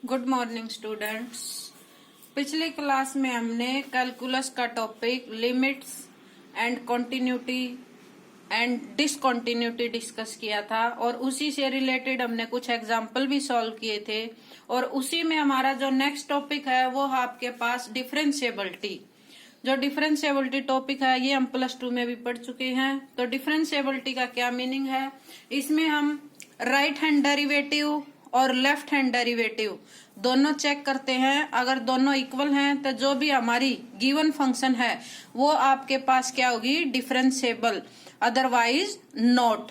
Good morning students. पिछली class में हमने कैलकुलस का topic limits and continuity and discontinuity discuss किया था और उसी से रिलेटेड हमने कुछ एग्जाम्पल भी सॉल्व किए थे और उसी में हमारा जो नेक्स्ट टॉपिक है वो है आपके पास डिफरेंशिएबिलिटी। जो डिफरेंशिएबिलिटी टॉपिक है ये हम +2 में भी पढ़ चुके हैं। तो डिफरेंशिएबिलिटी का क्या मीनिंग है, इसमें हम राइट हैंड डेरिवेटिव और लेफ्ट हैंड डेरिवेटिव दोनों चेक करते हैं। अगर दोनों इक्वल हैं तो जो भी हमारी गिवन फंक्शन है वो आपके पास क्या होगी, differentiable, otherwise not.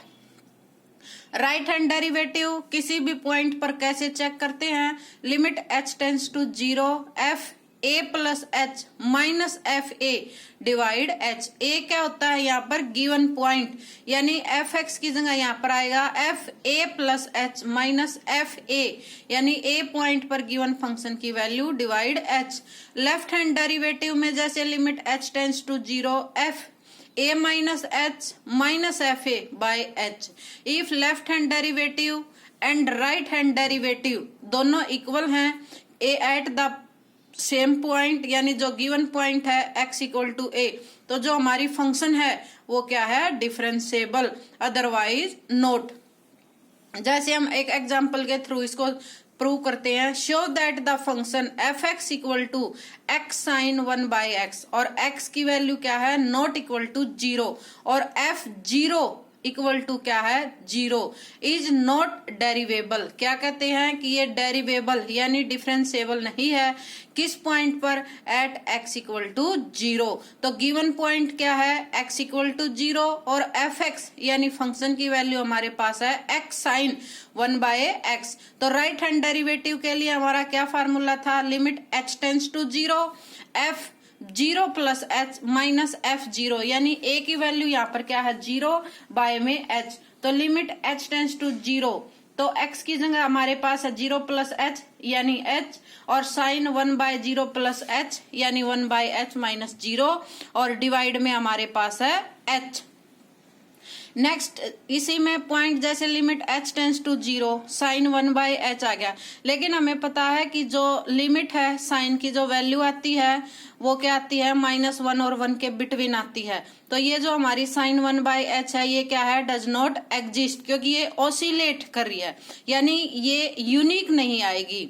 Right hand derivative किसी भी पॉइंट पर कैसे चेक करते हैं, limit h tends to 0 f a plus h minus f a divide h. A क्या होता है यहाँ पर, गिवन पॉइंट, यानी एफ एक्स की जगह यहाँ पर आएगा f a plus h minus f a, यानी ए पॉइंट पर गिवन फंक्शन की value divide h. Left hand derivative में जैसे limit h tends to 0 f a minus h minus fa by h. If left hand derivative and right hand derivative दोनों equal हैं a at the same point, यानी जो given point है x equal to a, तो जो हमारी function है वो क्या है, डिफरेंशिएबल, अदरवाइज नोट। जैसे हम एक एग्जांपल के थ्रू इसको प्रूव करते हैं। Show that the function f x equal to x sine 1 by x, और x की वैल्यू क्या है, नॉट इक्वल टू 0, और एफ 0 इक्वल टू क्या है, 0, इज नॉट डेरिवेबल। क्या कहते हैं कि ये डेरिवेबल यानी डिफरेंशिएबल नहीं है, किस पॉइंट पर, एट x इक्वल टू 0। तो गिवन पॉइंट क्या है, x इक्वल टू 0, और एफ एक्स यानी फंक्शन की वैल्यू हमारे पास है x साइन 1 बाय x। तो राइट हैंड डेरिवेटिव के लिए हमारा क्या फार्मूला था, limit h tends to 0 f 0 plus h minus f 0, यानी a की वैल्यू यहाँ पर क्या है, 0 बाय में h। तो लिमिट h टेंड्स टू 0, तो x की जगह हमारे पास है 0 प्लस h यानी h, और साइन 1 बाय 0 प्लस h यानी 1 बाय h माइनस 0, और डिवाइड में हमारे पास है h। नेक्स्ट इसी में पॉइंट जैसे limit h tends to 0 sine 1 by h आ गया, लेकिन हमें पता है कि जो लिमिट है साइन की जो वैल्यू आती है वो क्या आती है, -1 और 1 के बिटवीन आती है। तो ये जो हमारी साइन 1 बाय h है ये क्या है, डज नॉट एग्जिस्ट, क्योंकि ये ऑसिलेट कर रही है, यानी ये यूनिक नहीं आएगी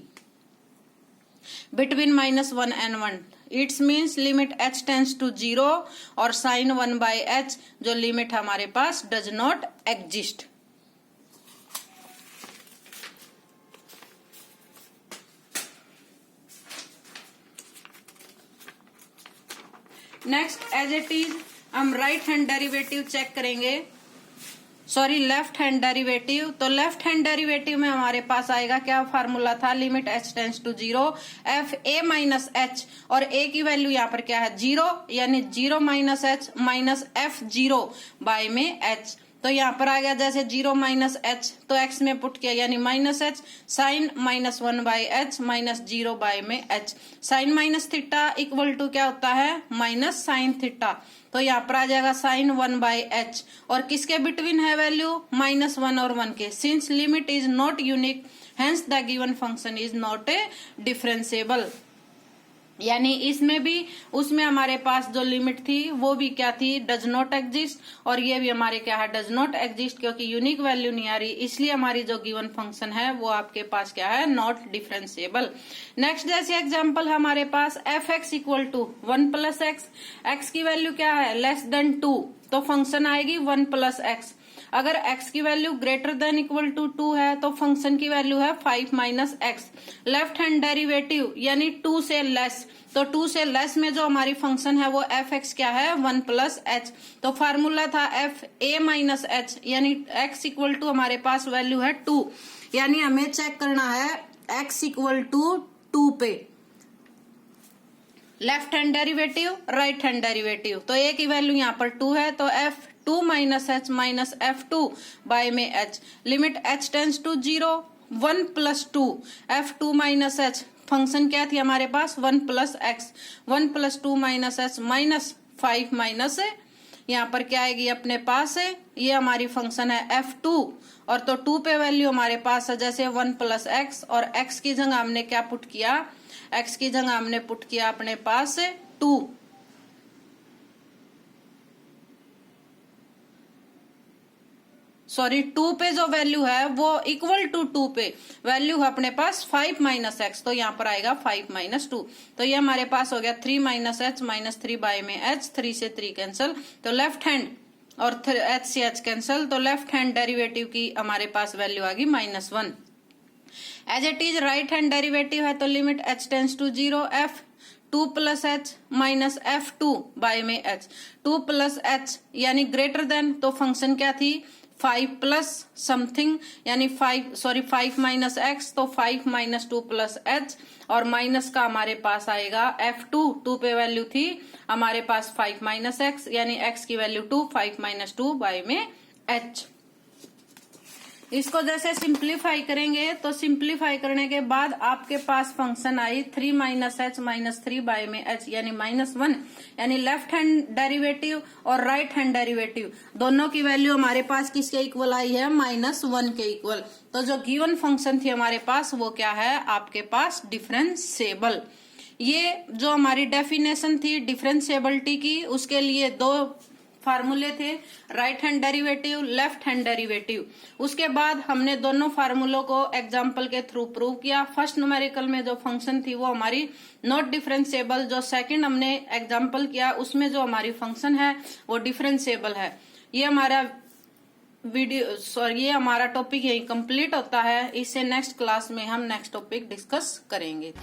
between -1 and 1। It's means limit h tends to 0 और साइन 1 बाय h जो लिमिट हमारे पास does not exist. Next as it is हम राइट हैंड डेरिवेटिव चेक करेंगे, सॉरी लेफ्ट हैंड डेरिवेटिव। तो लेफ्ट हैंड डेरिवेटिव में हमारे पास आएगा क्या फार्मूला था, limit h tends to 0 f a minus h, और a की वैल्यू यहाँ पर क्या है, 0, यानी 0 minus h minus f 0 by में h। तो यहाँ पर आ गया जैसे 0 माइनस एच, तो x में पुट किया यानी minus h, sine -1 by h minus 0 by में h। Sine minus theta equal to क्या होता है, माइनस साइन थीटा, तो यहाँ पर आ जाएगा साइन 1 बाय एच, और किसके बिटवीन है वैल्यू, -1 और 1 के। Since limit is not unique hence the given function is not a differentiable, यानी इसमें भी उसमें हमारे पास जो लिमिट थी वो भी क्या थी, डज नॉट एग्जिस्ट, और ये भी हमारे क्या है, डज नॉट एग्जिस्ट, क्योंकि यूनिक वैल्यू नहीं आ रही, इसलिए हमारी जो गिवन फंक्शन है वो आपके पास क्या है, नॉट डिफरेंशिएबल। नेक्स्ट जैसे एग्जांपल हमारे पास f x equal to 1 plus x, x की वैल्यू क्या है, लेस देन 2, तो फंक्शन आएगी 1 प्लस एक्स। अगर x की वैल्यू ग्रेटर देन इक्वल टू 2 है तो फंक्शन की वैल्यू है 5 minus x. Left hand derivative यानी 2 से लेस, तो 2 से लेस में जो हमारी फंक्शन है वो एफ एक्स क्या है, 1 प्लस एच। तो फार्मूला था एफ ए माइनस एच, यानी x इक्वल टू हमारे पास वैल्यू है 2, यानी हमें चेक करना है x इक्वल टू 2 पे left hand derivative right hand derivative. तो a की वैल्यू यहाँ पर 2 है, तो f 2 minus h minus f2 by में h। Limit h tends to 0 1 plus 2 f2 minus h, function क्या थी हमारे पास 1 plus x, 1 plus 2 minus h minus 5 minus यहाँ पर क्या आएगी अपने पास है, ये हमारी फंक्शन है f2 और तो 2 पे वैल्यू हमारे पास है जैसे 1 + x और x की जगह हमने क्या पुट किया, x की जगह हमने पुट किया अपने पास 2। सॉरी 2 पे जो वैल्यू है वो इक्वल टू 2 पे वैल्यू है अपने पास 5 - x, तो यहाँ पर आएगा 5 - 2। तो ये हमारे पास हो गया 3 - h -3 बाय में h, 3 से 3 कैंसिल, तो लेफ्ट हैंड और h से h कैंसिल, तो लेफ्ट हैंड डेरिवेटिव की हमारे पास वैल्यू आ गई -1। As it is right hand derivative है तो limit h tends to 0 f 2 + h minus f2 by में h, 2 + h यानी ग्रेटर देन, तो फंक्शन क्या थी 5 प्लस समथिंग यानी 5 - x, तो 5 - 2 + h और माइनस का हमारे पास आएगा f2, 2 पे वैल्यू थी हमारे पास 5 - x यानी x की वैल्यू 2, 5 - 2 बाय में h। इसको जैसे सिंप्लीफाई करेंगे तो सिंप्लीफाई करने के बाद आपके पास फंक्शन आई 3 - h -3 बाय में h यानी -1, यानी लेफ्ट हैंड डेरिवेटिव और राइट हैंड डेरिवेटिव दोनों की वैल्यू हमारे पास किसके इक्वल आई है, -1 के इक्वल। तो जो गिवन फंक्शन थी हमारे पास वो क्या है आपके पास, डिफरेंशिएबल। ये जो हमारी डेफिनेशन थी डिफरेंशिएबिलिटी की, उसके लिए 2 फार्मूले थे, right hand derivative, left hand derivative. उसके बाद हमने दोनों फार्मूलों को एग्जांपल के थ्रू प्रूव किया। फर्स्ट न्यूमेरिकल में जो फंक्शन थी वो हमारी नॉट डिफरेंशिएबल, जो सेकंड हमने एग्जांपल किया उसमें जो हमारी फंक्शन है वो डिफरेंशिएबल है। ये हमारा ये हमारा टॉपिक यही कंप्लीट होता है। इससे नेक्स्ट क्लास में हम नेक्स्ट टॉपिक डिस्कस करेंगे।